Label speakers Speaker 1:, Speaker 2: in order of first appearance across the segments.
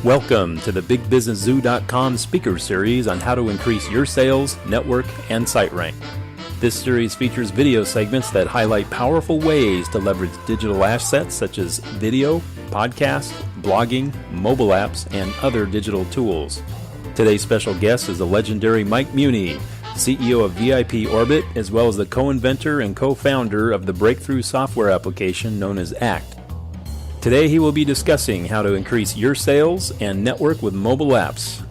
Speaker 1: Welcome to the BigBusinessZoo.com speaker series on how to increase your sales, network, and site rank. This series features video segments that highlight powerful ways to leverage digital assets such as video, podcast, blogging, mobile apps, and other digital tools. Today's special guest is the legendary Mike Muhney, CEO of VIPorbit, as well as the co-inventor and co-founder of the breakthrough software application known as ACT. Today he will be discussing how to increase your sales and network with mobile apps.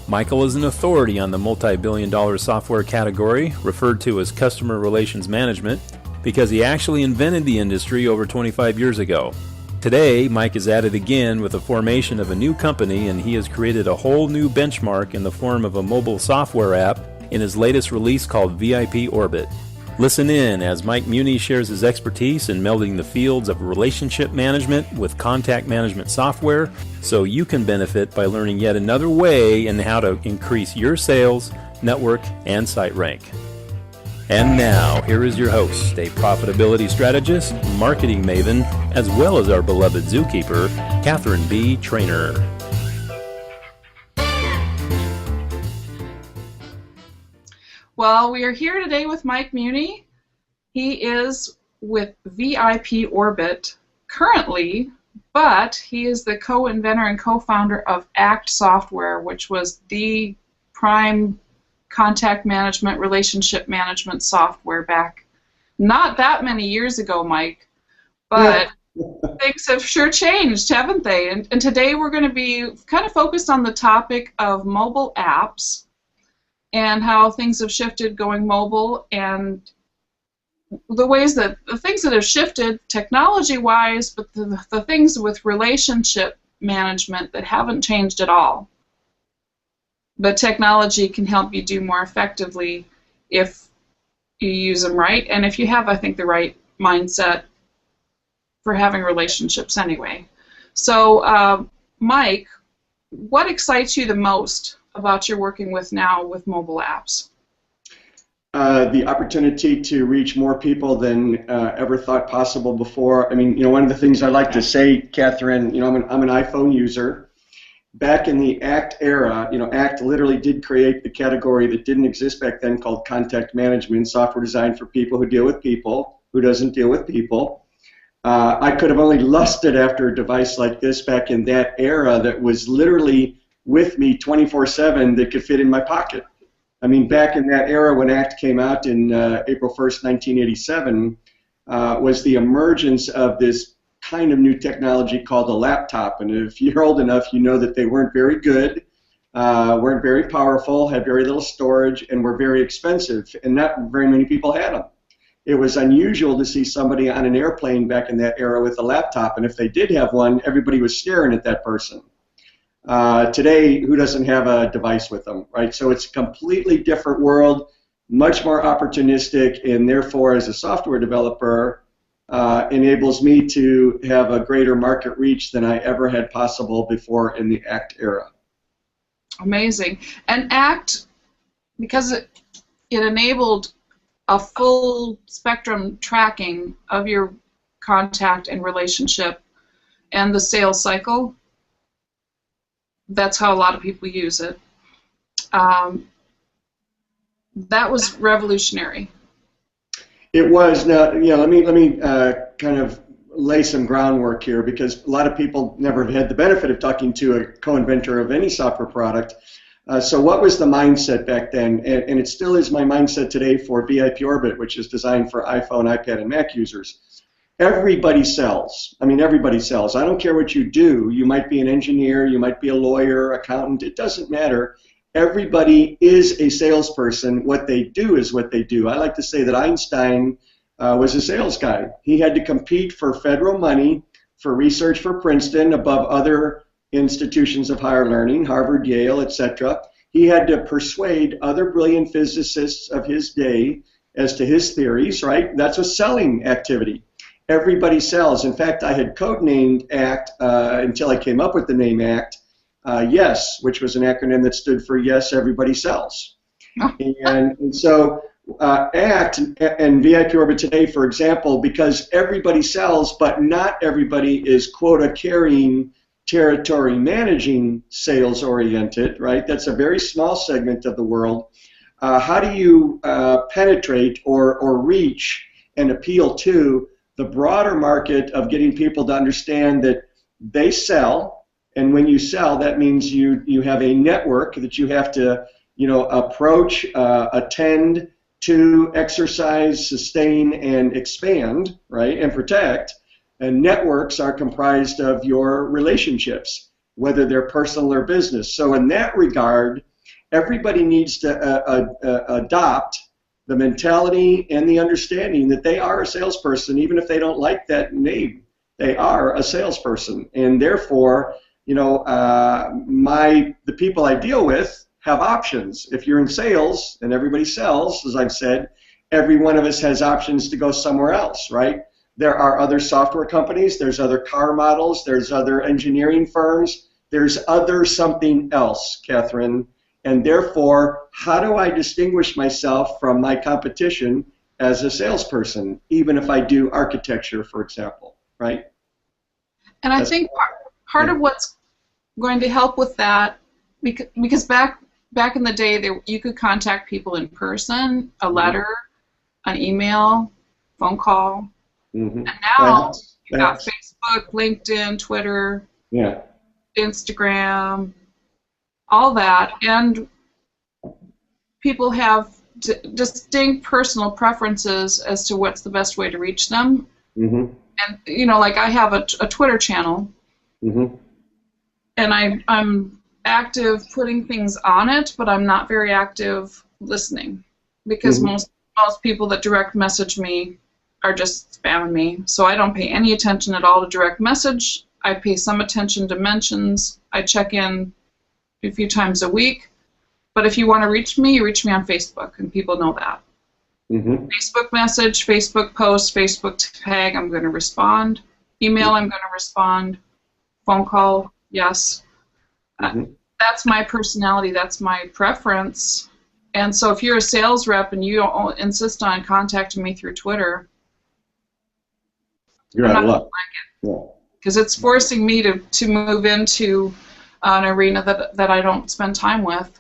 Speaker 1: Michael is an authority on the multi-billion-dollar software category, referred to as customer relations management, because he actually invented the industry over 25 years ago. Today, Mike is at it again with the formation of a new company, and he has created a whole new benchmark in the form of a mobile software app in his latest release called VIPorbit. Listen in as Mike Muhney shares his expertise in melding the fields of relationship management with contact management software so you can benefit by learning yet another way in how to increase your sales, network, and site rank. And now, here is your host, a profitability strategist, marketing maven, as well as our beloved zookeeper, Catherine B. Trainer.
Speaker 2: Well, we are here today with Mike Muhney. He is with VIPorbit currently, but he is the co-inventor and co-founder of ACT software, which was the prime contact management, relationship management software back not that many years ago, Mike, but things have sure changed, haven't they? And today we're going to be kind of focused on the topic of mobile apps and how things have shifted going mobile, and the things that have shifted technology-wise, but the things with relationship management that haven't changed at all. But technology can help you do more effectively if you use them right, and if you have, I think, the right mindset for having relationships anyway. So, Mike, what excites you the most about your working with now with mobile apps?
Speaker 3: The opportunity to reach more people than ever thought possible before. I mean, one of the things I like to say, Catherine, I'm an iPhone user. Back in the ACT era, ACT literally did create the category that didn't exist back then called contact management, software designed for people who deal with people, who doesn't deal with people. I could have only lusted after a device like this back in that era that was literally with me 24/7 that could fit in my pocket. I mean, back in that era when ACT came out in April 1st, 1987, was the emergence of this kind of new technology called a laptop. And if you're old enough, you know that they weren't very good, weren't very powerful, had very little storage, and were very expensive. And not very many people had them. It was unusual to see somebody on an airplane back in that era with a laptop. And if they did have one, everybody was staring at that person. Today, who doesn't have a device with them, right? So it's a completely different world, much more opportunistic, and therefore, as a software developer, enables me to have a greater market reach than I ever had possible before in the ACT era.
Speaker 2: Amazing. And ACT, because it enabled a full spectrum tracking of your contact and relationship and the sales cycle, that's how a lot of people use it. That was revolutionary.
Speaker 3: It was. Now, let me kind of lay some groundwork here, because a lot of people never have had the benefit of talking to a co-inventor of any software product. So what was the mindset back then? And it still is my mindset today for VIPorbit, which is designed for iPhone, iPad, and Mac users. Everybody sells. I mean, everybody sells. I don't care what you do. You might be an engineer, you might be a lawyer, accountant. It doesn't matter. Everybody is a salesperson. What they do is what they do. I like to say that Einstein was a sales guy. He had to compete for federal money for research for Princeton above other institutions of higher learning, Harvard, Yale, etc. He had to persuade other brilliant physicists of his day as to his theories, right? That's a selling activity. Everybody sells. In fact, I had codenamed ACT until I came up with the name ACT, YES, which was an acronym that stood for Yes, Everybody Sells. And so ACT and VIPorbit today, for example, because everybody sells, but not everybody is quota carrying territory managing sales oriented, right? That's a very small segment of the world. How do you penetrate or reach and appeal to the broader market of getting people to understand that they sell, and when you sell, that means you have a network that you have to, approach, attend to, exercise, sustain, and expand, right, and protect. And networks are comprised of your relationships, whether they're personal or business. So in that regard, everybody needs to adopt the mentality and the understanding that they are a salesperson, even if they don't like that name. They are a salesperson, and therefore, the people I deal with have options. If you're in sales and everybody sells, as I've said, every one of us has options to go somewhere else, right? There are other software companies, there's other car models, there's other engineering firms, there's other something else, Catherine. And therefore, how do I distinguish myself from my competition as a salesperson, even if I do architecture, for example, right?
Speaker 2: And I think part of what's going to help with that, because back in the day, you could contact people in person, a letter, an email, phone call. And now you've got Facebook, LinkedIn, Twitter, Instagram, all that, and people have distinct personal preferences as to what's the best way to reach them. And like I have a Twitter channel, and I'm active putting things on it, but I'm not very active listening, because most people that direct message me are just spamming me. So I don't pay any attention at all to direct message. I pay some attention to mentions. I check in a few times a week. But if you want to reach me, you reach me on Facebook, and people know that. Facebook message, Facebook post, Facebook tag, I'm going to respond. Email, I'm going to respond. Phone call, yes. That's my personality. That's my preference. And so if you're a sales rep and you don't insist on contacting me through Twitter,
Speaker 3: you're out of luck.
Speaker 2: Because it's forcing me to move into an arena that I don't spend time with,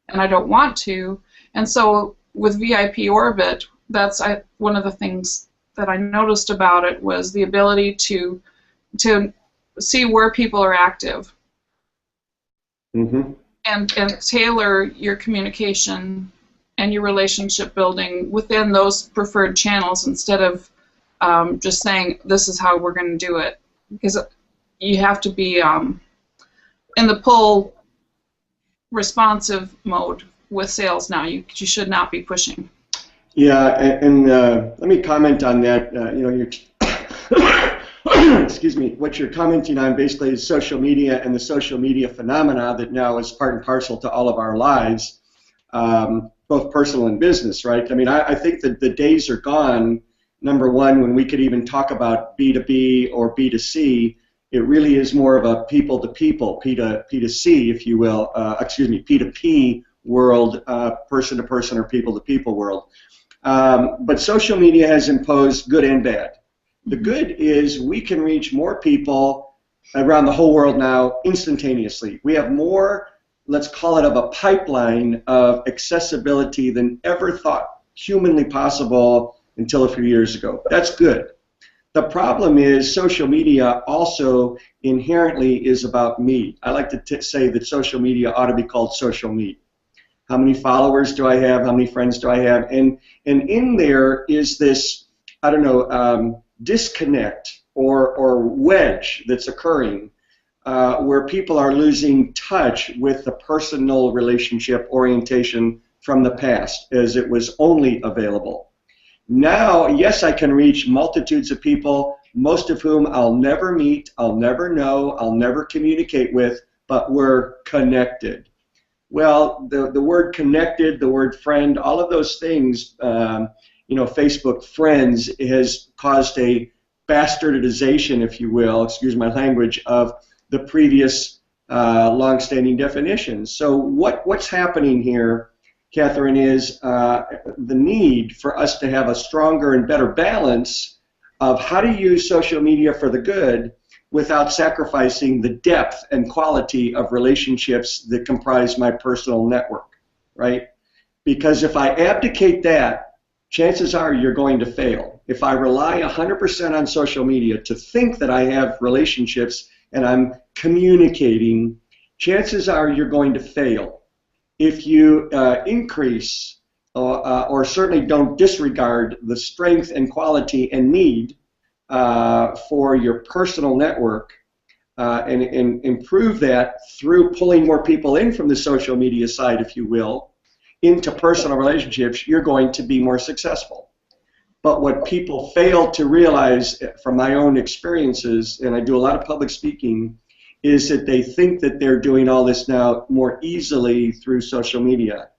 Speaker 2: and I don't want to. And so with VIPorbit, that's one of the things that I noticed about it was the ability to see where people are active, and tailor your communication and your relationship building within those preferred channels, instead of just saying this is how we're going to do it, because you have to be in the pull responsive mode with sales now. You should not be pushing.
Speaker 3: Yeah, and let me comment on that. Excuse me. What you're commenting on basically is social media and the social media phenomena that now is part and parcel to all of our lives, both personal and business, right? I mean, I think that the days are gone, number one, when we could even talk about B2B or B2C. It really is more of a people-to-people, P2C, if you will, P2P world, person-to-person or people-to-people world. But social media has imposed good and bad. The good is we can reach more people around the whole world now instantaneously. We have more, let's call it, of a pipeline of accessibility than ever thought humanly possible until a few years ago. That's good. The problem is social media also inherently is about me. I like to say that social media ought to be called social me. How many followers do I have? How many friends do I have? And in there is this, I don't know, disconnect or wedge that's occurring where people are losing touch with the personal relationship orientation from the past, as it was only available. Now, yes, I can reach multitudes of people, most of whom I'll never meet, I'll never know, I'll never communicate with, but we're connected. Well, the word connected, the word friend, all of those things, Facebook friends has caused a bastardization, if you will, excuse my language, of the previous long-standing definitions. So what's happening here, Catherine, is the need for us to have a stronger and better balance of how to use social media for the good without sacrificing the depth and quality of relationships that comprise my personal network, right? Because if I abdicate that, chances are you're going to fail. If I rely 100% on social media to think that I have relationships and I'm communicating, chances are you're going to fail. If you increase or certainly don't disregard the strength and quality and need for your personal network and improve that through pulling more people in from the social media side, if you will, into personal relationships, you're going to be more successful. But what people fail to realize from my own experiences, and I do a lot of public speaking, is that they think that they're doing all this now more easily through social media.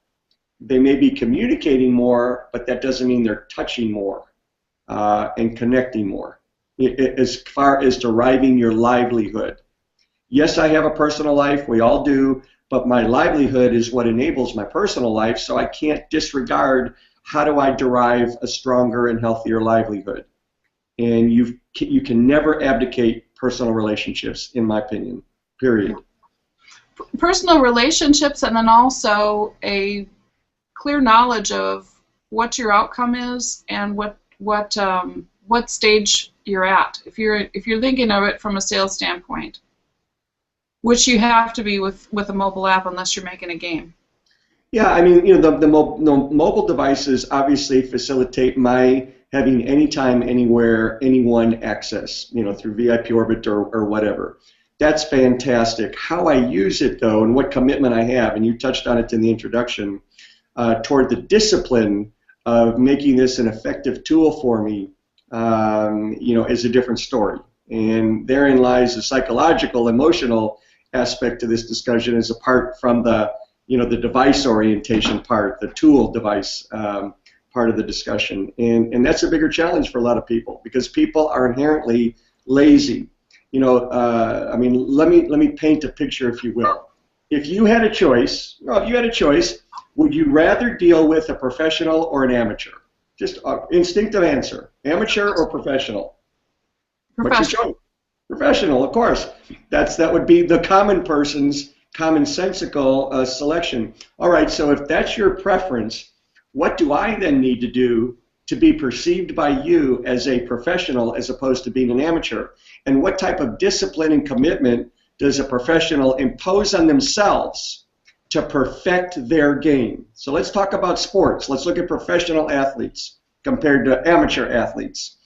Speaker 3: They may be communicating more, but that doesn't mean they're touching more and connecting more as far as deriving your livelihood. Yes, I have a personal life, we all do, but my livelihood is what enables my personal life, so I can't disregard how do I derive a stronger and healthier livelihood. And you can never abdicate personal relationships, in my opinion, period.
Speaker 2: Personal relationships, and then also a clear knowledge of what your outcome is and what stage you're at. If you're thinking of it from a sales standpoint, which you have to be with a mobile app unless you're making a game.
Speaker 3: Yeah, I mean, you know, the mobile devices obviously facilitate my having anytime, anywhere, anyone access, you know, through VIPorbit or whatever. That's fantastic. How I use it, though, and what commitment I have, and you touched on it in the introduction, toward the discipline of making this an effective tool for me, you know, is a different story. And therein lies the psychological, emotional aspect of this discussion, is apart from the, you know, the device orientation part, the tool device part of the discussion. And that's a bigger challenge for a lot of people because people are inherently lazy. You know, I mean, let me paint a picture, if you will. If you had a choice, would you rather deal with a professional or an amateur? Just an instinctive answer. Amateur or professional?
Speaker 2: Professional.
Speaker 3: What's your choice? Professional, of course. That would be the common person's commonsensical selection. All right, so if that's your preference, what do I then need to do to be perceived by you as a professional as opposed to being an amateur? And what type of discipline and commitment does a professional impose on themselves to perfect their game? So let's talk about sports. Let's look at professional athletes compared to amateur athletes.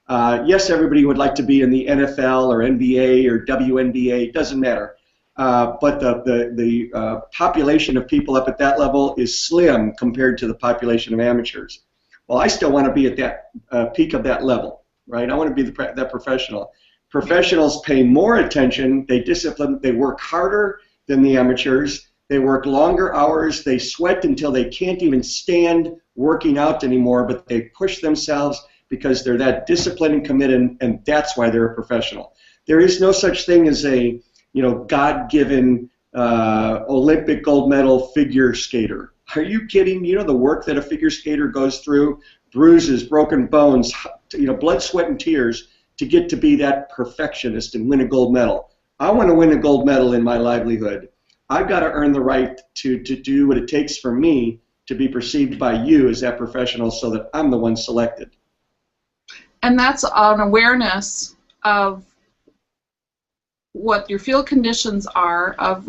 Speaker 3: Yes, everybody would like to be in the NFL or NBA or WNBA, doesn't matter. But the population of people up at that level is slim compared to the population of amateurs. Well, I still want to be at that peak of that level, right? I want to be that professional. Professionals pay more attention, they discipline, they work harder than the amateurs, they work longer hours, they sweat until they can't even stand working out anymore, but they push themselves because they're that disciplined and committed, and that's why they're a professional. There is no such thing as a, you know, God-given Olympic gold medal figure skater. Are you kidding? You know the work that a figure skater goes through, bruises, broken bones, you know, blood, sweat, and tears to get to be that perfectionist and win a gold medal. I want to win a gold medal in my livelihood. I've got to earn the right to do what it takes for me to be perceived by you as that professional so that I'm the one selected.
Speaker 2: And that's an awareness of what your field conditions are, of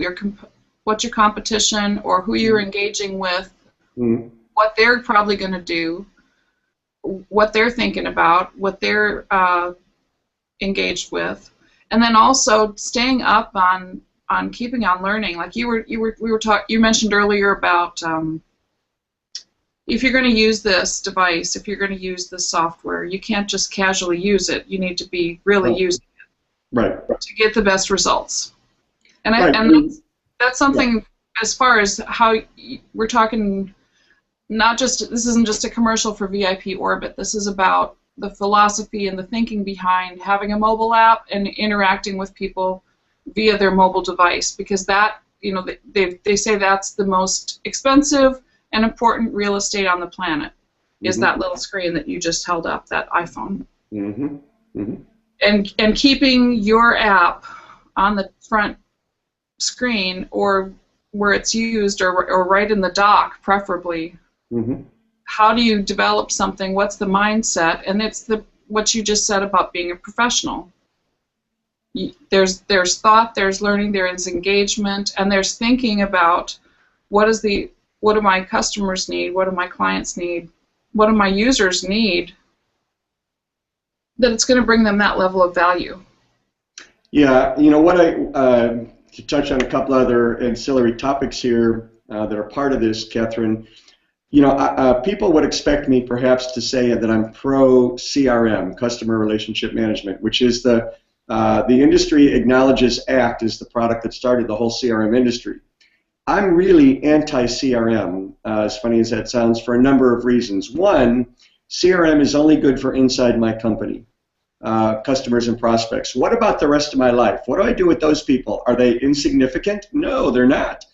Speaker 2: what your competition or who you're engaging with, what they're probably going to do, what they're thinking about, what they're engaged with, and then also staying up on keeping on learning. Like you mentioned earlier about if you're going to use this device, if you're going to use this software, you can't just casually use it. You need to be really using it to get the best results. And that's something as far as how we're talking. This isn't just a commercial for VIPorbit. This is about the philosophy and the thinking behind having a mobile app and interacting with people via their mobile device, because that, you know, they say that's the most expensive and important real estate on the planet, is that little screen that you just held up, that iPhone. and keeping your app on the front screen or where it's used or right in the dock, preferably.
Speaker 3: Mm-hmm.
Speaker 2: How do you develop something? What's the mindset? And it's what you just said about being a professional. There's thought, there's learning, there is engagement, and there's thinking about what do my customers need, what do my clients need, what do my users need, that it's going to bring them that level of value.
Speaker 3: Yeah, what to touch on a couple other ancillary topics here that are part of this, Catherine. People would expect me perhaps to say that I'm pro CRM, customer relationship management, which is the industry acknowledges ACT as the product that started the whole CRM industry. I'm really anti-CRM, as funny as that sounds, for a number of reasons. One, CRM is only good for inside my company, customers and prospects. What about the rest of my life? What do I do with those people? Are they insignificant? No, they're not.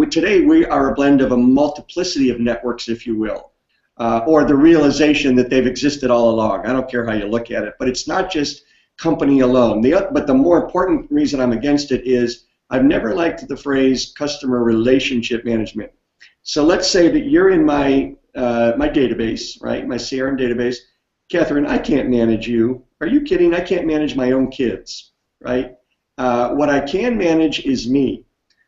Speaker 3: Today we are a blend of a multiplicity of networks, if you will, or the realization that they've existed all along. I don't care how you look at it, but it's not just company alone. But the more important reason I'm against it is I've never liked the phrase customer relationship management. So let's say that you're in my database, right, my CRM database. Catherine, I can't manage you. Are you kidding? I can't manage my own kids, right? What I can manage is me.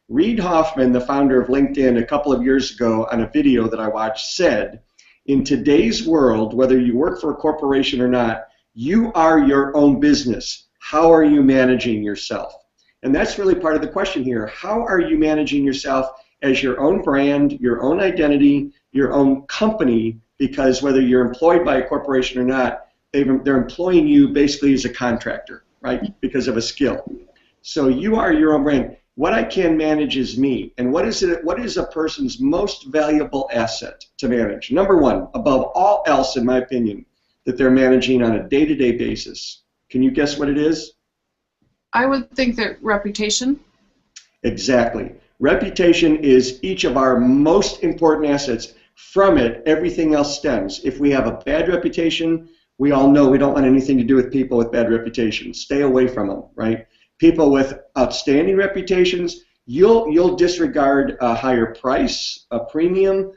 Speaker 3: Reid Hoffman, the founder of LinkedIn, a couple of years ago on a video that I watched said, in today's world, whether you work for a corporation or not, you are your own business. How are you managing yourself? And that's really part of the question here. How are you managing yourself as your own brand, your own identity, your own company? Because whether you're employed by a corporation or not, they're employing you basically as a contractor, right, because of a skill. So you are your own brand. What I can manage is me. And what is a person's most valuable asset to manage? Number one, above all else, in my opinion, that they're managing on a day-to-day basis. Can you guess what it is?
Speaker 2: I would think that reputation.
Speaker 3: Exactly. Reputation is each of our most important assets. From it, everything else stems. If we have a bad reputation, we all know we don't want anything to do with people with bad reputations. Stay away from them, right? People with outstanding reputations, you'll disregard a higher price, a premium,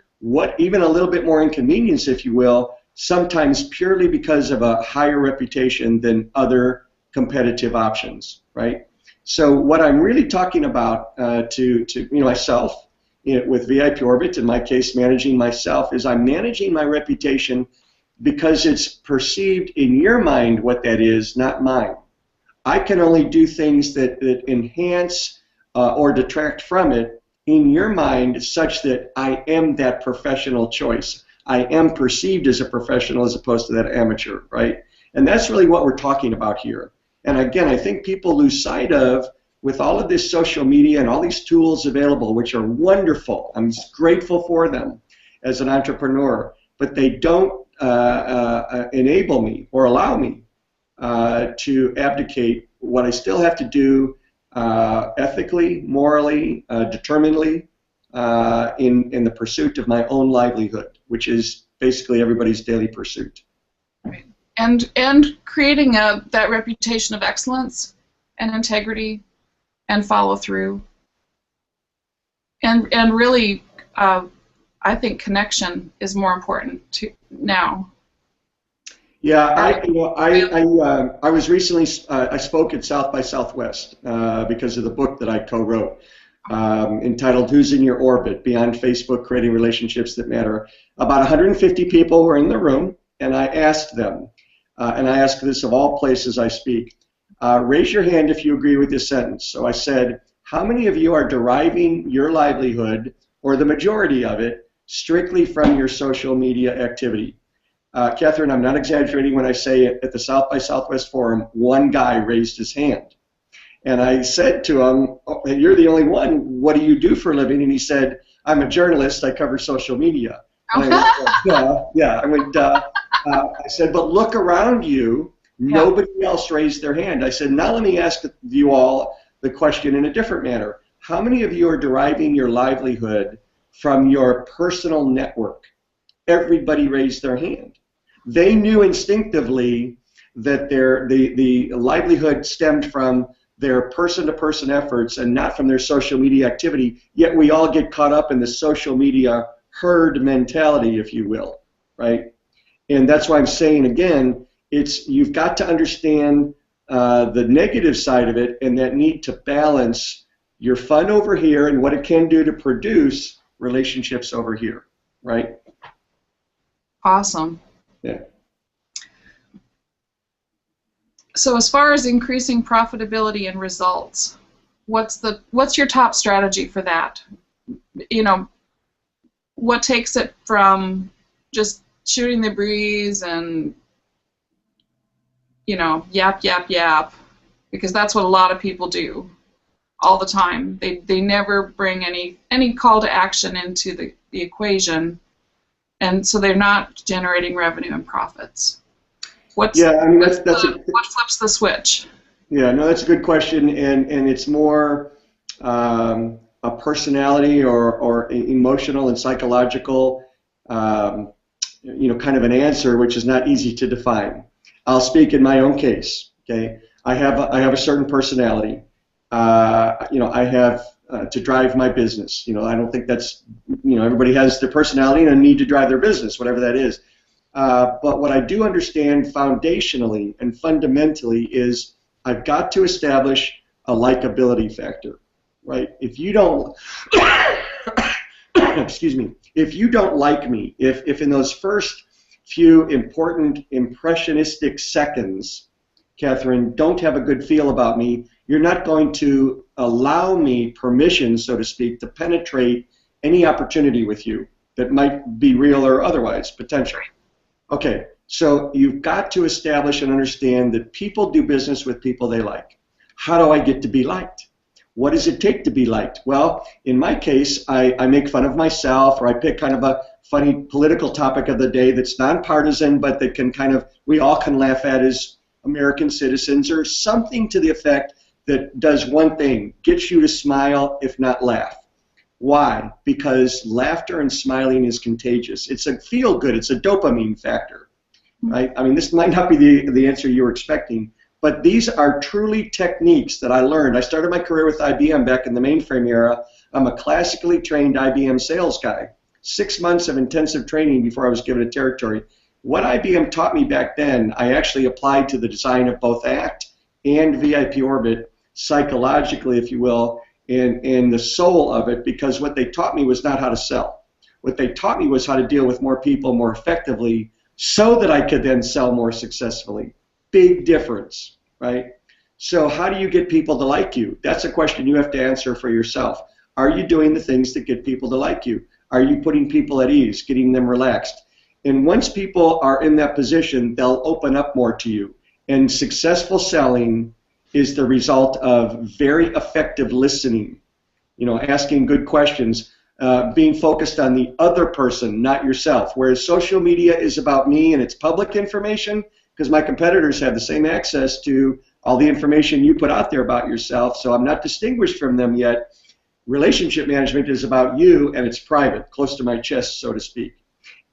Speaker 3: even a little bit more inconvenience, if you will, sometimes purely because of a higher reputation than other competitive options, right? So what I'm really talking about to myself with VIPorbit, in my case managing myself, is I'm managing my reputation because it's perceived in your mind what that is, not mine. I can only do things that enhance or detract from it in your mind such that I am that professional choice. I am perceived as a professional as opposed to that amateur, right? And that's really what we're talking about here. And again, I think people lose sight of, with all of this social media and all these tools available, which are wonderful, I'm grateful for them as an entrepreneur, but they don't enable me or allow me to abdicate what I still have to do ethically, morally, determinedly in the pursuit of my own livelihood, which is basically everybody's daily pursuit.
Speaker 2: Right. And creating that reputation of excellence and integrity and follow through. And really, I think connection is more important now.
Speaker 3: Yeah, I was recently, I spoke at South by Southwest because of the book that I co-wrote entitled Who's in Your Orbit? Beyond Facebook, Creating Relationships That Matter. About 150 people were in the room, and I asked them, and I ask this of all places I speak, raise your hand if you agree with this sentence. So I said, how many of you are deriving your livelihood, or the majority of it, strictly from your social media activity? Catherine, I'm not exaggerating when I say at the South by Southwest Forum, one guy raised his hand. And I said to him, oh, you're the only one, what do you do for a living? And he said, I'm a journalist, I cover social media. And I went, duh. Yeah, I went, duh. I said, but look around you, nobody else raised their hand. I said, now let me ask you all the question in a different manner. How many of you are deriving your livelihood from your personal network? Everybody raised their hand. They knew instinctively that the livelihood stemmed from their person-to-person efforts and not from their social media activity, yet we all get caught up in the social media herd mentality, if you will, right? And that's why I'm saying, again, you've got to understand the negative side of it and that need to balance your fun over here and what it can do to produce relationships over here, right?
Speaker 2: Awesome.
Speaker 3: Yeah.
Speaker 2: So as far as increasing profitability and results, what's your top strategy for that? You know, what takes it from just shooting the breeze and, you know, yap, yap, yap, because that's what a lot of people do all the time. They never bring any call to action into the equation, and so they're not generating revenue and profits. What flips the switch?
Speaker 3: Yeah, no, that's a good question, and it's more a personality or emotional and psychological, you know, kind of an answer, which is not easy to define. I'll speak in my own case. Okay, I have a certain personality. You know, I have to drive my business. You know, I don't think that's, you know, everybody has their personality and a need to drive their business, whatever that is. But what I do understand foundationally and fundamentally is I've got to establish a likability factor, right? If you don't, excuse me, if you don't like me, if in those first few important impressionistic seconds, Catherine, don't have a good feel about me, you're not going to allow me permission, so to speak, to penetrate any opportunity with you that might be real or otherwise potential. Okay, so you've got to establish and understand that people do business with people they like. How do I get to be liked? What does it take to be liked? Well, in my case, I make fun of myself, or I pick kind of a funny political topic of the day that's nonpartisan, but that can kind of, we all can laugh at as American citizens, or something to the effect that does one thing, gets you to smile, if not laugh. Why? Because laughter and smiling is contagious. It's a feel-good. It's a dopamine factor, right? I mean, this might not be the answer you were expecting, but these are truly techniques that I learned. I started my career with IBM back in the mainframe era. I'm a classically trained IBM sales guy. 6 months of intensive training before I was given a territory. What IBM taught me back then, I actually applied to the design of both ACT and VIPorbit psychologically, if you will, in the soul of it, because what they taught me was not how to sell. What they taught me was how to deal with more people more effectively so that I could then sell more successfully. Big difference, right? So how do you get people to like you? That's a question you have to answer for yourself. Are you doing the things that get people to like you? Are you putting people at ease, getting them relaxed? And once people are in that position, they'll open up more to you. And successful selling is the result of very effective listening, you know, asking good questions, being focused on the other person, not yourself. Whereas social media is about me and it's public information, because my competitors have the same access to all the information you put out there about yourself, so I'm not distinguished from them yet. Relationship management is about you, and it's private, close to my chest, so to speak.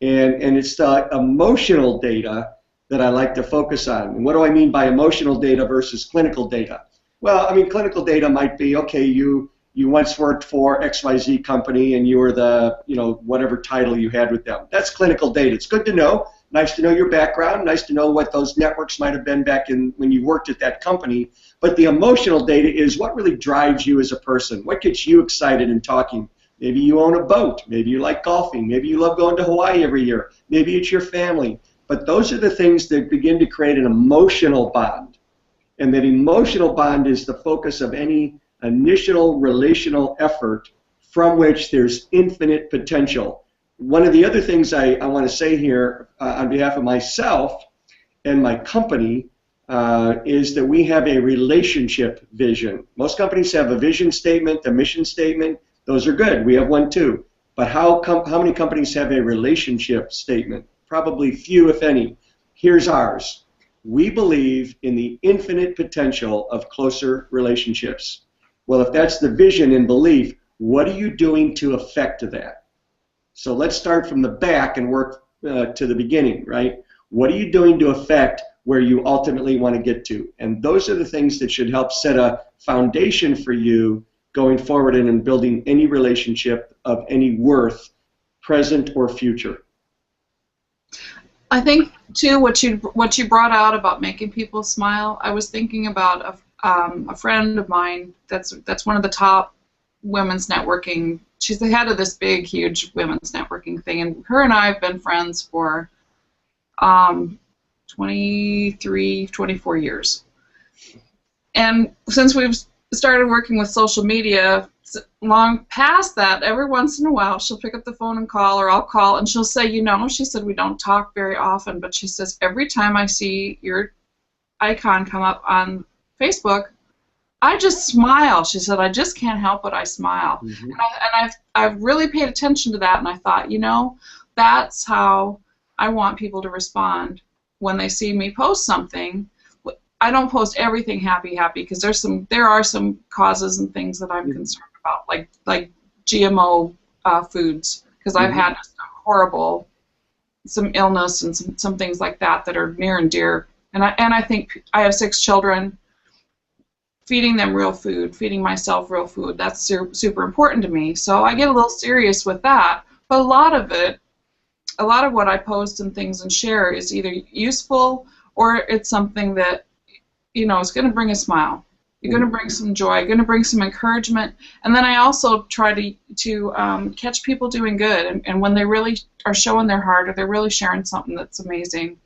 Speaker 3: And it's the emotional data that I like to focus on. And what do I mean by emotional data versus clinical data? Well, I mean, clinical data might be, okay, you once worked for XYZ company and you were the, you know, whatever title you had with them. That's clinical data. It's good to know. Nice to know your background. Nice to know what those networks might have been back in when you worked at that company. But the emotional data is what really drives you as a person. What gets you excited in talking? Maybe you own a boat. Maybe you like golfing. Maybe you love going to Hawaii every year. Maybe it's your family. But those are the things that begin to create an emotional bond. And that emotional bond is the focus of any initial relational effort from which there's infinite potential. One of the other things I want to say here on behalf of myself and my company is that we have a relationship vision. Most companies have a vision statement, a mission statement. Those are good. We have one too. But how many companies have a relationship statement? Probably few, if any. Here's ours. We believe in the infinite potential of closer relationships. Well, if that's the vision and belief, what are you doing to affect that? So let's start from the back and work to the beginning, right? What are you doing to affect where you ultimately want to get to. And those are the things that should help set a foundation for you going forward and in building any relationship of any worth, present or future.
Speaker 2: I think too what you brought out about making people smile. I was thinking about a friend of mine that's one of the top women's networking. She's the head of this big, huge women's networking thing, and her and I have been friends for 23, 24 years. And since we've started working with social media, long past that, every once in a while she'll pick up the phone and call, or I'll call, and she'll say, she said, we don't talk very often, but she says, every time I see your icon come up on Facebook, I just smile. She said, I just can't help but I smile. Mm-hmm. And I've really paid attention to that, and I thought, that's how I want people to respond when they see me post something. I don't post everything happy because there are some causes and things that I'm concerned about, like GMO foods, because I've had some illness and some things like that are near and dear. And I think I have 6 children. Feeding them real food, feeding myself real food, that's super important to me. So I get a little serious with that. But a lot of what I post and things and share is either useful or it's something that is going to bring a smile. You're going to bring some joy, going to bring some encouragement. And then I also try to catch people doing good. And when they really are showing their heart, or they're really sharing something that's amazing,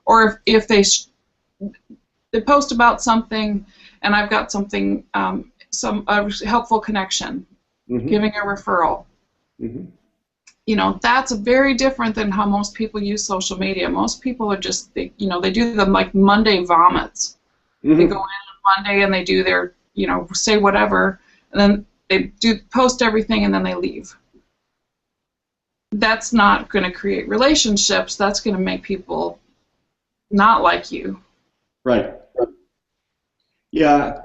Speaker 2: or if they post about something and I've got something, a helpful connection, giving a referral. That's very different than how most people use social media. Most people are just, they do them like Monday vomits. They go in on Monday and they do their, say whatever, and then they post everything and then they leave. That's not going to create relationships. That's going to make people not like you.
Speaker 3: Right. Yeah,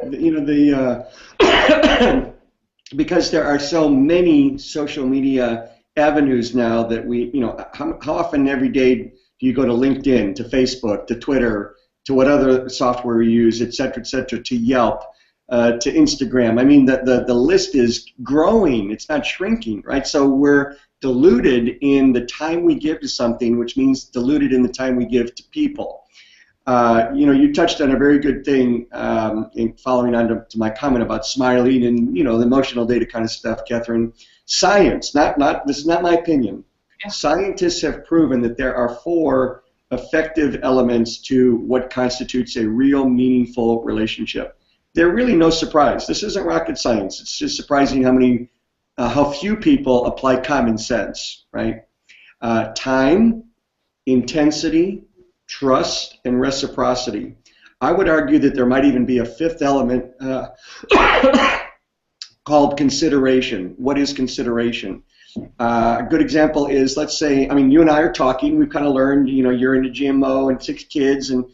Speaker 3: because there are so many social media avenues now that how often every day do you go to LinkedIn, to Facebook, to Twitter, to what other software you use, et cetera, to Yelp, to Instagram. I mean, the list is growing. It's not shrinking, right? So we're diluted in the time we give to something, which means diluted in the time we give to people. You touched on a very good thing in following on to my comment about smiling and the emotional data kind of stuff, Catherine. Science, this is not my opinion. Yeah. Scientists have proven that there are 4 effective elements to what constitutes a real meaningful relationship. They're really no surprise. This isn't rocket science. It's just surprising how few people apply common sense, right? Time, intensity, trust, and reciprocity. I would argue that there might even be a 5th element called consideration. What is consideration? A good example is, let's say, you and I are talking, we've kind of learned, you're into GMO and 6 kids, and,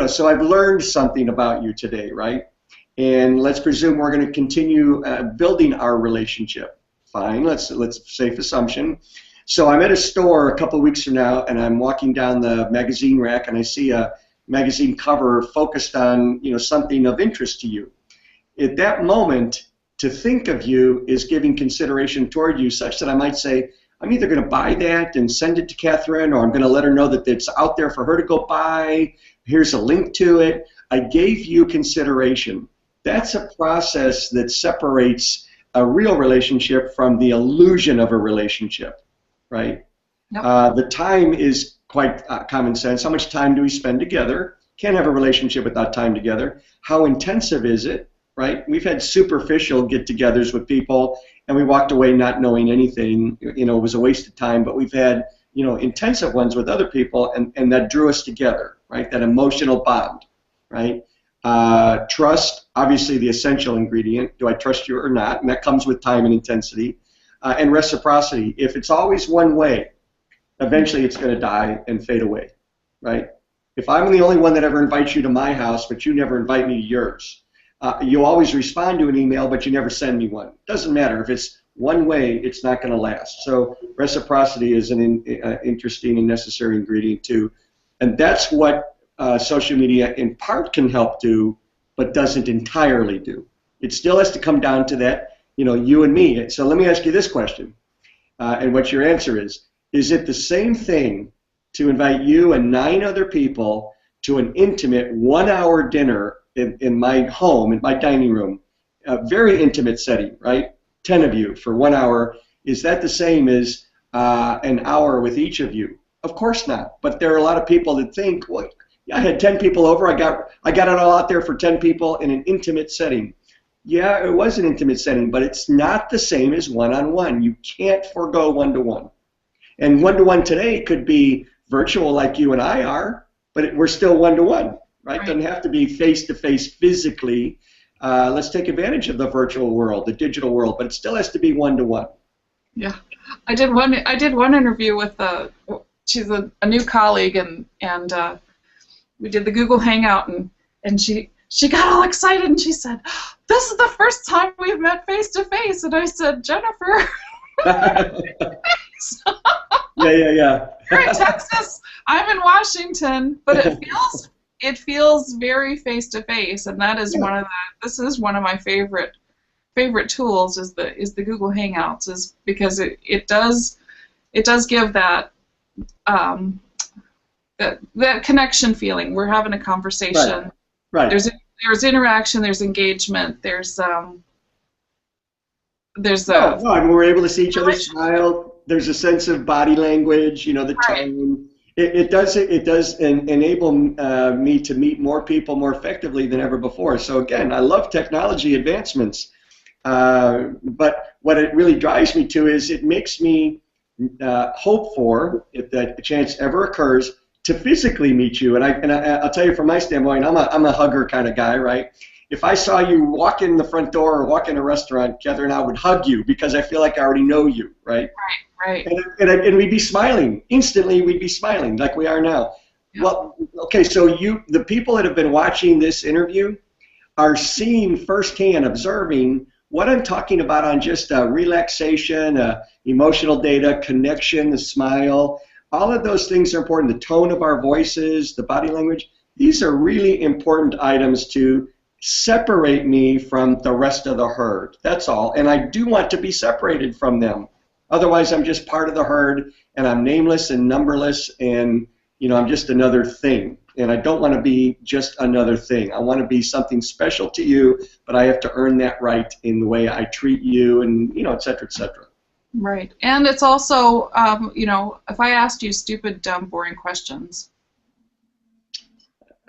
Speaker 3: so I've learned something about you today, right? And let's presume we're going to continue building our relationship. Fine, let's safe assumption. So I'm at a store a couple of weeks from now, and I'm walking down the magazine rack, and I see a magazine cover focused on, something of interest to you. At that moment, to think of you is giving consideration toward you, such that I might say, I'm either going to buy that and send it to Catherine, or I'm going to let her know that it's out there for her to go buy. Here's a link to it. I gave you consideration. That's a process that separates a real relationship from the illusion of a relationship, right? Yep. The time is quite common sense. How much time do we spend together? Can't have a relationship without time together. How intensive is it? Right? We've had superficial get-togethers with people, and we walked away not knowing anything. It was a waste of time. But we've had, intensive ones with other people, and that drew us together. Right? That emotional bond. Right? Trust, obviously, the essential ingredient. Do I trust you or not? And that comes with time and intensity. And reciprocity. If it's always one way, eventually it's going to die and fade away. Right? If I'm the only one that ever invites you to my house, but you never invite me to yours. You always respond to an email, but you never send me one. Doesn't matter. If it's one way, it's not going to last. So reciprocity is an interesting and necessary ingredient too. And that's what social media in part can help do, but doesn't entirely do. It still has to come down to that, you and me. So let me ask you this question, and what your answer is. Is it the same thing to invite you and 9 other people to an intimate 1-hour dinner in my home, in my dining room, a very intimate setting, right? 10 of you for 1 hour. Is that the same as an hour with each of you? Of course not. But there are a lot of people that think, well, I had 10 people over. I got it all out there for 10 people in an intimate setting. Yeah, it was an intimate setting, but it's not the same as one-on-one. You can't forego one-to-one. And one-to-one today could be virtual like you and I are, but we're still one-to-one, right? It doesn't have to be face-to-face physically. Let's take advantage of the virtual world, the digital world, but it still has to be one-to-one.
Speaker 2: Yeah, I did one interview with she's a new colleague, and we did the Google Hangout, and she got all excited, and she said, "This is the first time we've met face to face," and I said, "Jennifer."
Speaker 3: Yeah.
Speaker 2: You're in Texas. I'm in Washington, but it feels very face to face, and that is this is one of my favorite tools is the Google Hangouts, is because it does give that that connection feeling. We're having a conversation.
Speaker 3: Right.
Speaker 2: There's interaction. There's engagement. There's
Speaker 3: I mean, we're able to see each other smile. There's a sense of body language, the tone. It does enable me to meet more people more effectively than ever before. So again, I love technology advancements, but what it really drives me to is it makes me hope for, if that chance ever occurs, to physically meet you. And I'll tell you from my standpoint, I'm a hugger kind of guy, right? If I saw you walk in the front door or walk in a restaurant, Catherine, I would hug you because I feel like I already know you, right?
Speaker 2: Right.
Speaker 3: And we'd be smiling. Instantly, we'd be smiling like we are now. Yeah. Well, okay, so the people that have been watching this interview are seeing firsthand, observing what I'm talking about on just relaxation, emotional data, connection, the smile. All of those things are important. The tone of our voices, the body language. These are really important items to separate me from the rest of the herd. That's all. And I do want to be separated from them. Otherwise, I'm just part of the herd, and I'm nameless and numberless, and I'm just another thing. And I don't want to be just another thing. I want to be something special to you, but I have to earn that right in the way I treat you, and et cetera, et cetera.
Speaker 2: Right. And it's also, if I asked you stupid, dumb, boring questions.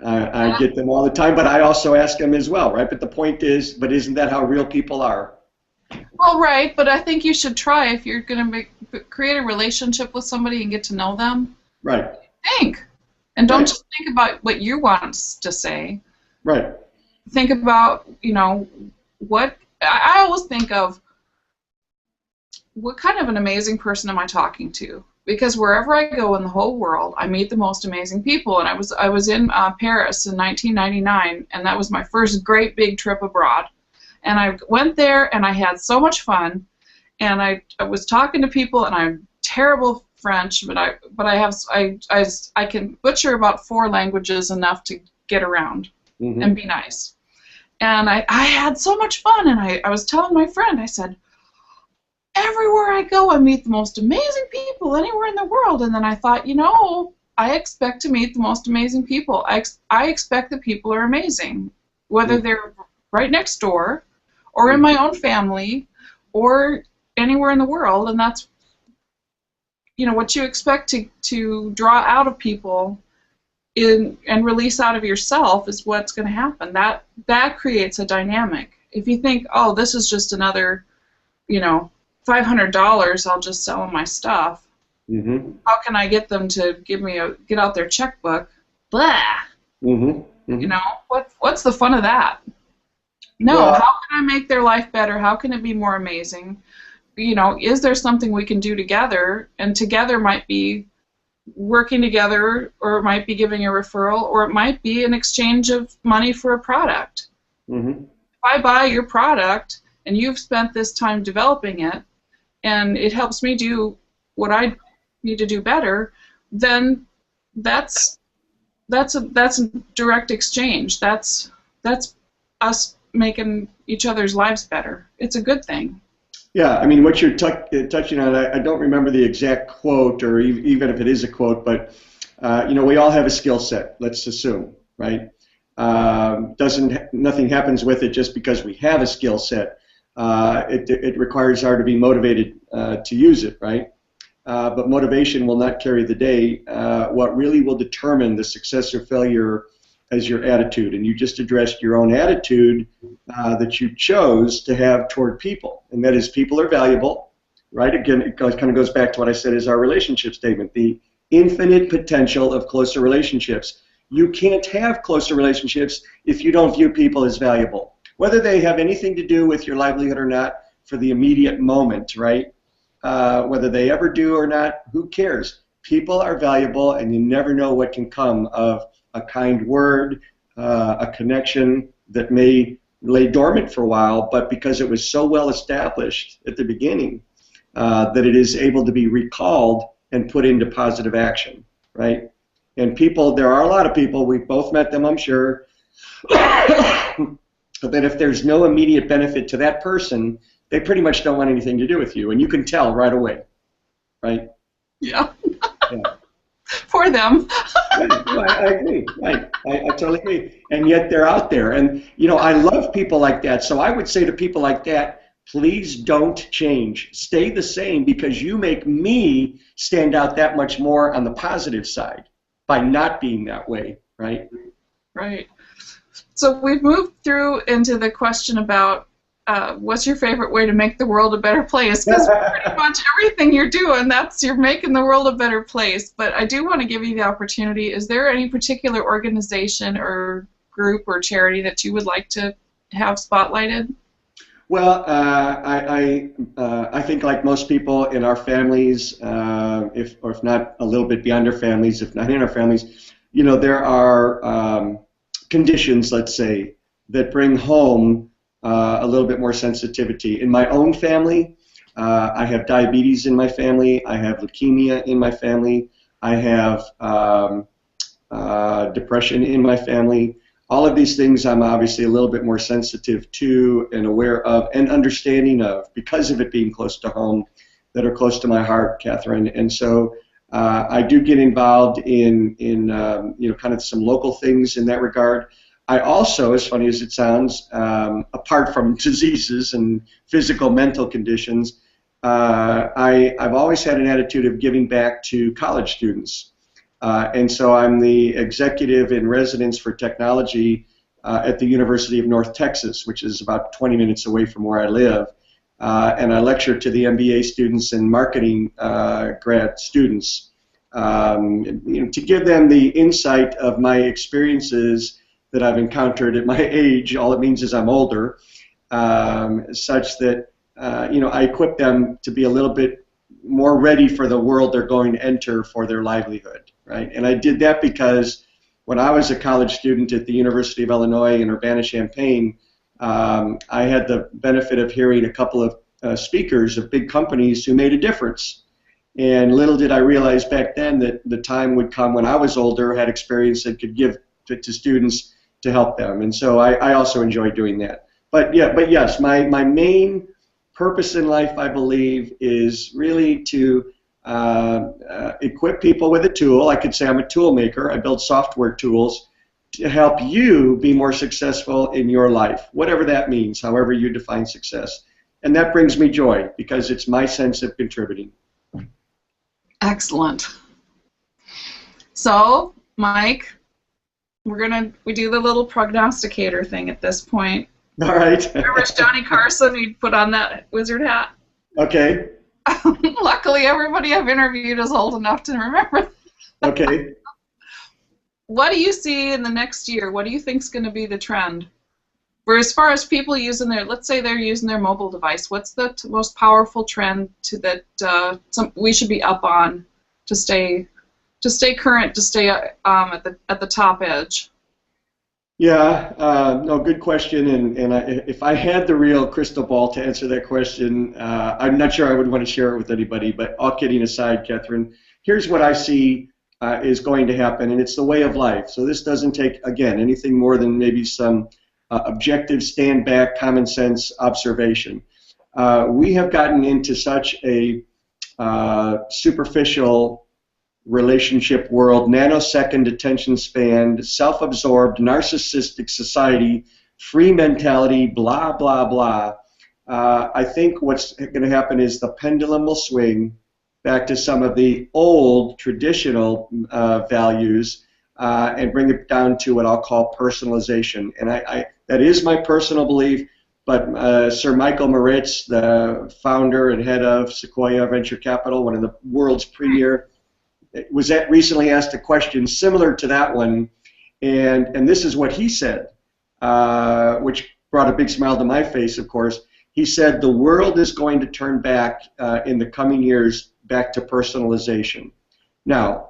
Speaker 3: I get them all the time, but I also ask them as well, right? But the point is, but isn't that how real people are?
Speaker 2: Well, right, but I think you should try if you're going to create a relationship with somebody and get to know them.
Speaker 3: Right.
Speaker 2: Think. And don't just think about what you want to say.
Speaker 3: Right.
Speaker 2: Think about, what I always think of, what kind of an amazing person am I talking to? Because wherever I go in the whole world, I meet the most amazing people. And I was in Paris in 1999, and that was my first great big trip abroad. And I went there, and I had so much fun. And I was talking to people, and I'm terrible French, but I can butcher about 4 languages enough to get around and be nice. And I had so much fun, and I was telling my friend, I said, everywhere I go, I meet the most amazing people anywhere in the world. And then I thought, I expect to meet the most amazing people. I expect that people are amazing, whether they're right next door or in my own family or anywhere in the world. And that's, what you expect to draw out of people and release out of yourself is what's going to happen. That creates a dynamic. If you think, oh, this is just another, $500, I'll just sell them my stuff. How can I get them to get out their checkbook? Blah. What's the fun of that? No, how can I make their life better? How can it be more amazing? Is there something we can do together? And together might be working together, or it might be giving a referral, or it might be an exchange of money for a product. If I buy your product and you've spent this time developing it, and it helps me do what I need to do better, then that's that's a direct exchange. That's us making each other's lives better. It's a good thing.
Speaker 3: Yeah, I mean, what you're touching on, I don't remember the exact quote, or even if it is a quote, but we all have a skill set. Let's assume, right? Nothing happens with it just because we have a skill set. It requires our to be motivated to use it, right? But motivation will not carry the day. What really will determine the success or failure is your attitude, and you just addressed your own attitude that you chose to have toward people, and that is people are valuable, right? Again, it kind of goes back to what I said is our relationship statement, the infinite potential of closer relationships. You can't have closer relationships if you don't view people as valuable, whether they have anything to do with your livelihood or not for the immediate moment, right? Whether they ever do or not, who cares? People are valuable, and you never know what can come of a kind word, a connection that may lay dormant for a while, but because it was so well established at the beginning that it is able to be recalled and put into positive action, right? And people, there are a lot of people, we've both met them, I'm sure, that if there's no immediate benefit to that person, they pretty much don't want anything to do with you, and you can tell right away, right?
Speaker 2: Yeah.
Speaker 3: Yeah.
Speaker 2: For them.
Speaker 3: I agree. Right. I totally agree. And yet they're out there. And, I love people like that. So I would say to people like that, please don't change. Stay the same, because you make me stand out that much more on the positive side by not being that way, right?
Speaker 2: Right. So we've moved through into the question about what's your favorite way to make the world a better place? Because pretty much everything you're doing, you're making the world a better place. But I do want to give you the opportunity. Is there any particular organization or group or charity that you would like to have spotlighted?
Speaker 3: Well, I think like most people in our families, if not a little bit beyond our families, if not in our families, there are conditions, let's say, that bring home a little bit more sensitivity. In my own family, I have diabetes in my family, I have leukemia in my family, I have depression in my family. All of these things I'm obviously a little bit more sensitive to and aware of and understanding of because of it being close to home, that are close to my heart, Catherine. And so I do get involved in kind of some local things in that regard. I also, as funny as it sounds, apart from diseases and physical, mental conditions, I've always had an attitude of giving back to college students. And so I'm the executive in residence for technology at the University of North Texas, which is about 20 minutes away from where I live. And I lecture to the MBA students and marketing grad students to give them the insight of my experiences that I've encountered at my age. All it means is I'm older, such that I equip them to be a little bit more ready for the world they're going to enter for their livelihood, right? And I did that because when I was a college student at the University of Illinois in Urbana-Champaign, I had the benefit of hearing a couple of speakers of big companies who made a difference. And little did I realize back then that the time would come when I was older, had experience that could give to students to help them. And so I also enjoy doing that. But yes, my main purpose in life, I believe, is really to equip people with a tool. I could say I'm a tool maker. I build software tools to help you be more successful in your life, whatever that means, however you define success. And that brings me joy because it's my sense of contributing.
Speaker 2: Excellent. So, Mike, we do the little prognosticator thing at this point.
Speaker 3: All right.
Speaker 2: Remember Johnny Carson? He'd put on that wizard hat.
Speaker 3: Okay.
Speaker 2: Luckily, everybody I've interviewed is old enough to remember.
Speaker 3: Okay.
Speaker 2: What do you see in the next year? What do you think is going to be the trend? For as far as people using let's say they're using their mobile device, what's the most powerful trend we should be up on to stay current, to stay at the top edge?
Speaker 3: Yeah, no, good question. And if I had the real crystal ball to answer that question, I'm not sure I would want to share it with anybody. But all kidding aside, Catherine, here's what I see is going to happen, and it's the way of life. So this doesn't take, again, anything more than maybe some objective, stand back, common sense observation. We have gotten into such a superficial relationship world, nanosecond attention span, self-absorbed, narcissistic society, free mentality, blah, blah, blah. I think what's going to happen is the pendulum will swing back to some of the old traditional values and bring it down to what I'll call personalization. And that is my personal belief, but Sir Michael Moritz, the founder and head of Sequoia Venture Capital, one of the world's premier, was recently asked a question similar to that one, and this is what he said, which brought a big smile to my face, of course. He said the world is going to turn back in the coming years back to personalization. Now,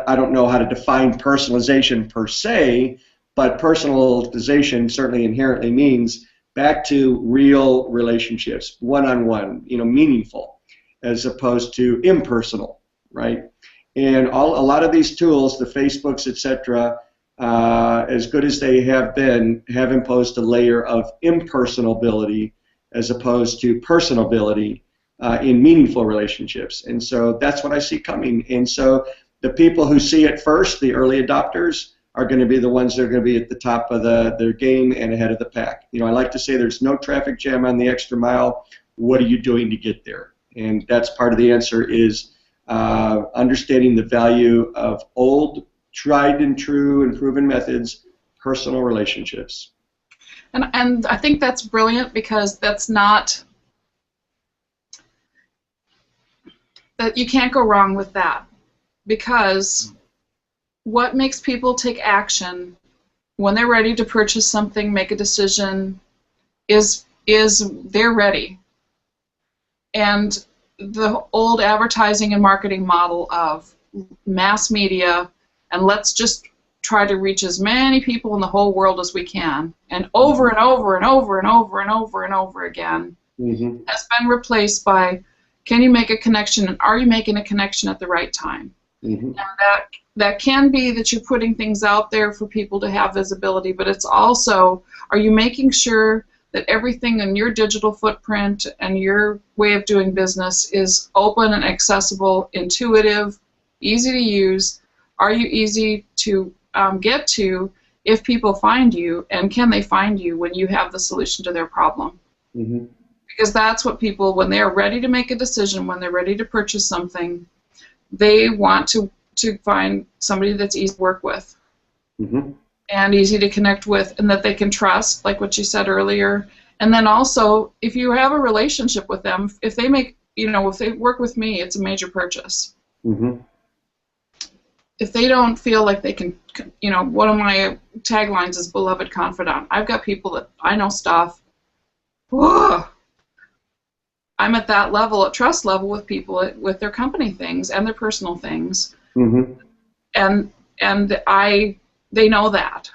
Speaker 3: I don't know how to define personalization per se, but personalization certainly inherently means back to real relationships, one-on-one, meaningful, as opposed to impersonal, right? And a lot of these tools, the Facebooks, etc., as good as they have been, have imposed a layer of impersonability as opposed to personability in meaningful relationships. And so that's what I see coming. And so the people who see it first, the early adopters, are going to be the ones that are going to be at the top of their game and ahead of the pack. I like to say there's no traffic jam on the extra mile. What are you doing to get there? And that's part of the answer is understanding the value of old, tried and true and proven methods, personal relationships.
Speaker 2: And I think that's brilliant because that's not, that you can't go wrong with that, because what makes people take action when they're ready to purchase something, make a decision, is they're ready. And the old advertising and marketing model of mass media and let's just try to reach as many people in the whole world as we can, and over and over and over and over and over and over again, has been replaced by, can you make a connection, and are you making a connection at the right time? And that can be that you're putting things out there for people to have visibility, but it's also, are you making sure that everything in your digital footprint and your way of doing business is open and accessible, intuitive, easy to use? Are you easy to get to if people find you, and can they find you when you have the solution to their problem? Because that's what people, when they're ready to make a decision, when they're ready to purchase something, they want to find somebody that's easy to work with and easy to connect with, and that they can trust, like what you said earlier. And then also, if you have a relationship with them, if they make, if they work with me, it's a major purchase. If they don't feel like they can, one of my taglines is beloved confidant. I've got people that I know stuff. Whoa. I'm at that level, at trust level, with people with their company things and their personal things, and they know that,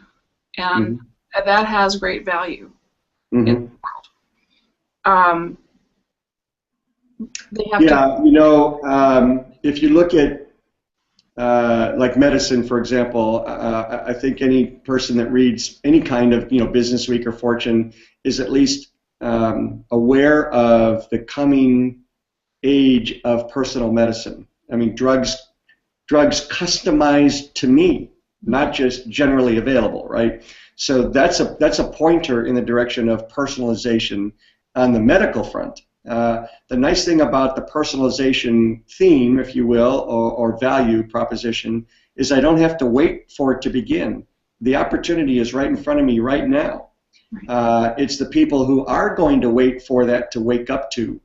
Speaker 2: and that has great value in the world. They have
Speaker 3: if you look at like medicine, for example, I think any person that reads any kind of Business Week or Fortune is at least aware of the coming age of personal medicine. I mean, drugs customized to me, not just generally available, right? So that's a pointer in the direction of personalization on the medical front. The nice thing about the personalization theme, if you will, or value proposition, is I don't have to wait for it to begin. The opportunity is right in front of me right now. It's the people who are going to wait for that to wake up to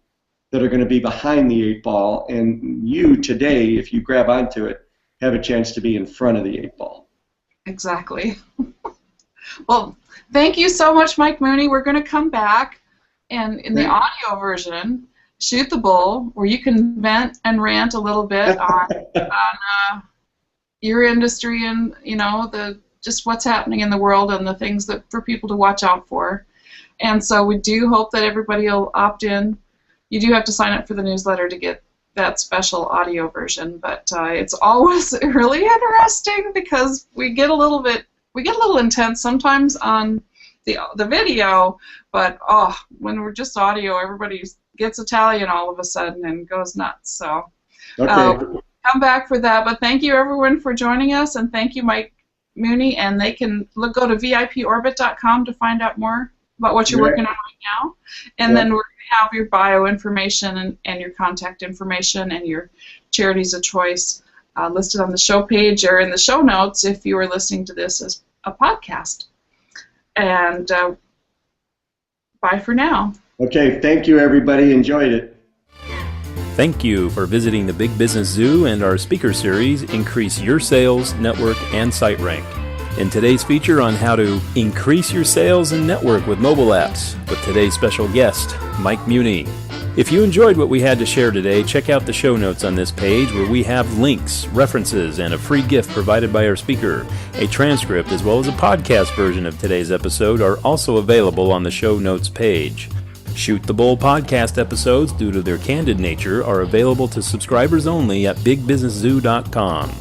Speaker 3: that are going to be behind the 8 ball, and you today, if you grab onto it, have a chance to be in front of the 8 ball.
Speaker 2: Exactly. Well, thank you so much, Mike Muhney. We're going to come back and in the audio version, Shoot the Bull, where you can vent and rant a little bit on your industry and just what's happening in the world and the things that for people to watch out for. And so we do hope that everybody will opt in. You do have to sign up for the newsletter to get that special audio version. But it's always really interesting because we get a little intense sometimes on the video, but when we're just audio, everybody gets Italian all of a sudden and goes nuts. So come back for that. But thank you everyone for joining us, and thank you Mike Muhney. And they can go to VIPorbit.com to find out more about what you're working on right now. And then we're going to have your bio information and your contact information and your charities of choice listed on the show page or in the show notes if you are listening to this as a podcast. And bye for now.
Speaker 3: Okay, thank you everybody. Enjoyed it.
Speaker 1: Thank you for visiting the Big Business Zoo and our speaker series, Increase Your Sales, Network, and Site Rank. In today's feature on how to increase your sales and network with mobile apps with today's special guest, Mike Muhney. If you enjoyed what we had to share today, check out the show notes on this page where we have links, references, and a free gift provided by our speaker. A transcript as well as a podcast version of today's episode are also available on the show notes page. Shoot the Bull podcast episodes, due to their candid nature, are available to subscribers only at bigbusinesszoo.com.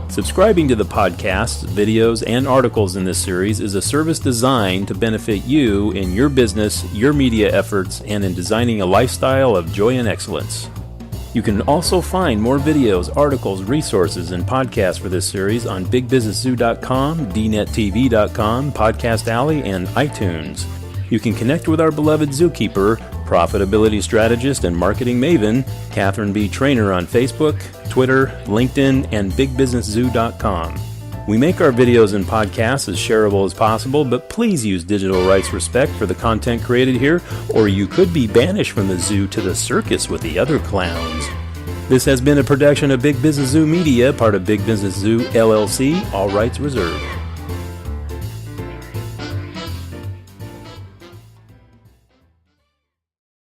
Speaker 1: Subscribing to the podcasts, videos, and articles in this series is a service designed to benefit you in your business, your media efforts, and in designing a lifestyle of joy and excellence. You can also find more videos, articles, resources, and podcasts for this series on bigbusinesszoo.com, dnettv.com, Podcast Alley, and iTunes. You can connect with our beloved zookeeper, profitability strategist and marketing maven, Catherine B. Trainer on Facebook, Twitter, LinkedIn, and bigbusinesszoo.com. We make our videos and podcasts as shareable as possible, but please use digital rights respect for the content created here, or you could be banished from the zoo to the circus with the other clowns. This has been a production of Big Business Zoo Media, part of Big Business Zoo, LLC, all rights reserved.